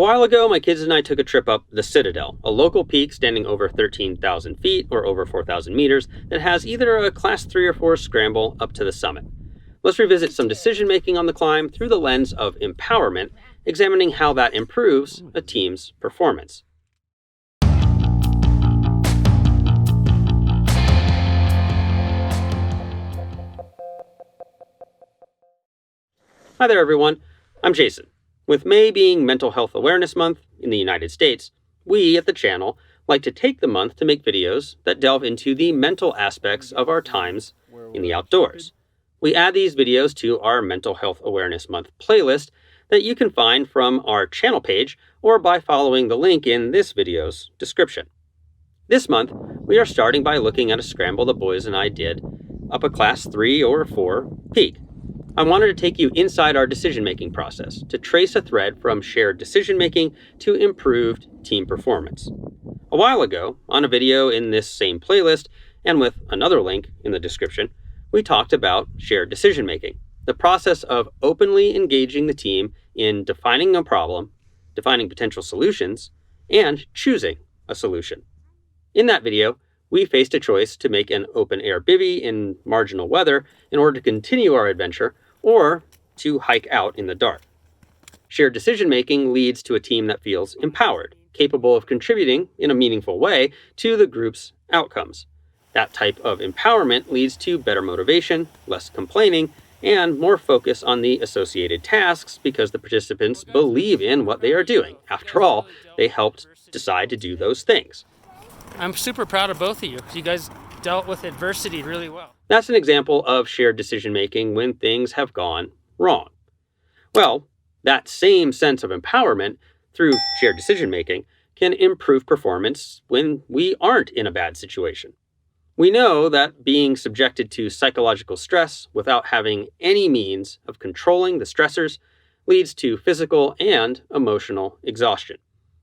A while ago, my kids and I took a trip up the Citadel, a local peak standing over 13,000 feet or over 4,000 meters that has either a Class 3 or 4 scramble up to the summit. Let's revisit some decision-making on the climb through the lens of empowerment, examining how that improves a team's performance. Hi there, everyone. I'm Jason. With May being Mental Health Awareness Month in the United States, we at the channel like to take the month to make videos that delve into the mental aspects of our times in the outdoors. We add these videos to our Mental Health Awareness Month playlist that you can find from our channel page or by following the link in this video's description. This month, we are starting by looking at a scramble the boys and I did up a Class 3 or 4 peak. I wanted to take you inside our decision-making process to trace a thread from shared decision-making to improved team performance. A while ago, on a video in this same playlist, and with another link in the description, we talked about shared decision-making, the process of openly engaging the team in defining a problem, defining potential solutions, and choosing a solution. In that video, we faced a choice to make an open-air bivvy in marginal weather in order to continue our adventure, or to hike out in the dark. Shared decision-making leads to a team that feels empowered, capable of contributing in a meaningful way to the group's outcomes. That type of empowerment leads to better motivation, less complaining, and more focus on the associated tasks because the participants believe in what they are doing. After all, they helped decide to do those things. I'm super proud of both of you. You guys dealt with adversity really well. That's an example of shared decision-making when things have gone wrong. Well, that same sense of empowerment through shared decision-making can improve performance when we aren't in a bad situation. We know that being subjected to psychological stress without having any means of controlling the stressors leads to physical and emotional exhaustion.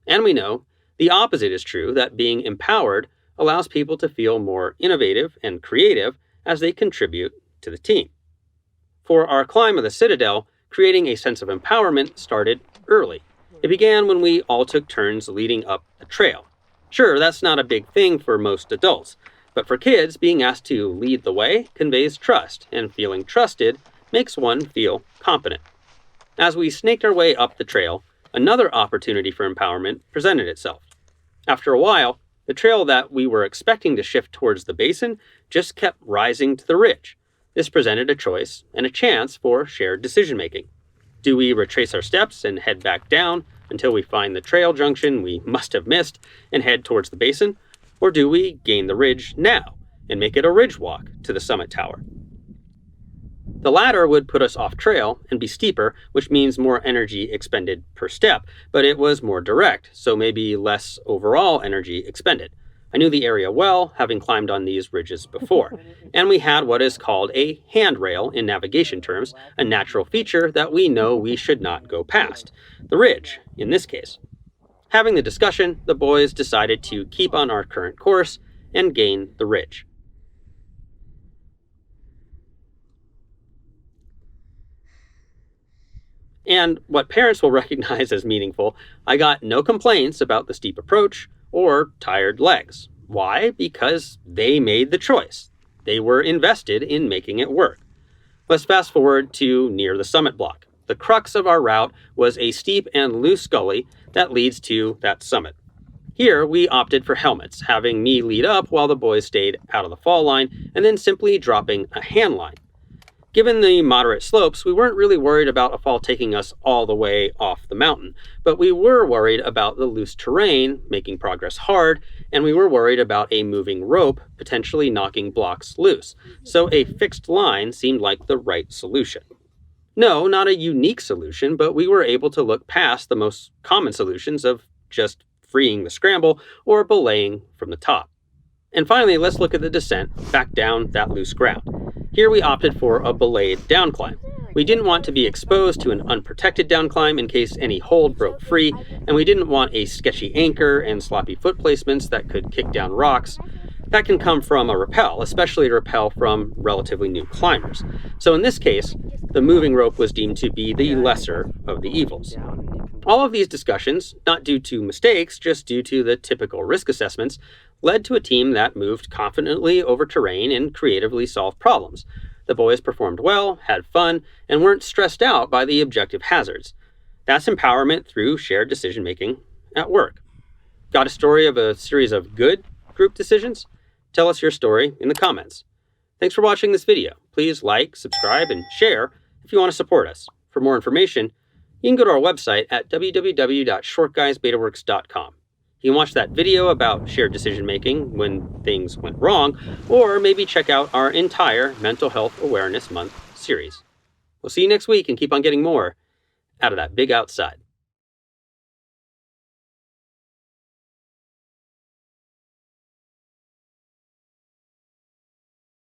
And we know the opposite is true, that being empowered allows people to feel more innovative and creative as they contribute to the team. For our climb of the Citadel, creating a sense of empowerment started early. It began when we all took turns leading up the trail. Sure, that's not a big thing for most adults, but for kids, being asked to lead the way conveys trust, and feeling trusted makes one feel competent. As we snaked our way up the trail, another opportunity for empowerment presented itself. After a while, the trail that we were expecting to shift towards the basin just kept rising to the ridge. This presented a choice and a chance for shared decision-making. Do we retrace our steps and head back down until we find the trail junction we must have missed and head towards the basin? Or do we gain the ridge now and make it a ridge walk to the summit tower? The latter would put us off trail and be steeper, which means more energy expended per step, but it was more direct, so maybe less overall energy expended. I knew the area well, having climbed on these ridges before, and we had what is called a handrail in navigation terms, a natural feature that we know we should not go past, the ridge in this case. Having the discussion, the boys decided to keep on our current course and gain the ridge. And what parents will recognize as meaningful, I got no complaints about the steep approach or tired legs. Why? Because they made the choice. They were invested in making it work. Let's fast forward to near the summit block. The crux of our route was a steep and loose gully that leads to that summit. Here, we opted for helmets, having me lead up while the boys stayed out of the fall line, and then simply dropping a hand line. Given the moderate slopes, we weren't really worried about a fall taking us all the way off the mountain, but we were worried about the loose terrain making progress hard, and we were worried about a moving rope potentially knocking blocks loose, so a fixed line seemed like the right solution. No, not a unique solution, but we were able to look past the most common solutions of just freeing the scramble or belaying from the top. And finally, let's look at the descent back down that loose ground. Here we opted for a belayed downclimb. We didn't want to be exposed to an unprotected downclimb in case any hold broke free, and we didn't want a sketchy anchor and sloppy foot placements that could kick down rocks. That can come from a rappel, especially a rappel from relatively new climbers. So in this case, the moving rope was deemed to be the lesser of the evils. All of these discussions, not due to mistakes, just due to the typical risk assessments, led to a team that moved confidently over terrain and creatively solved problems. The boys performed well, had fun, and weren't stressed out by the objective hazards. That's empowerment through shared decision making at work. Got a story of a series of good group decisions? Tell us your story in the comments. Thanks for watching this video. Please like, subscribe, and share if you want to support us. For more information, you can go to our website at www.shortguysbetaworks.com. You can watch that video about shared decision making when things went wrong, or maybe check out our entire Mental Health Awareness Month series. We'll see you next week and keep on getting more out of that big outside.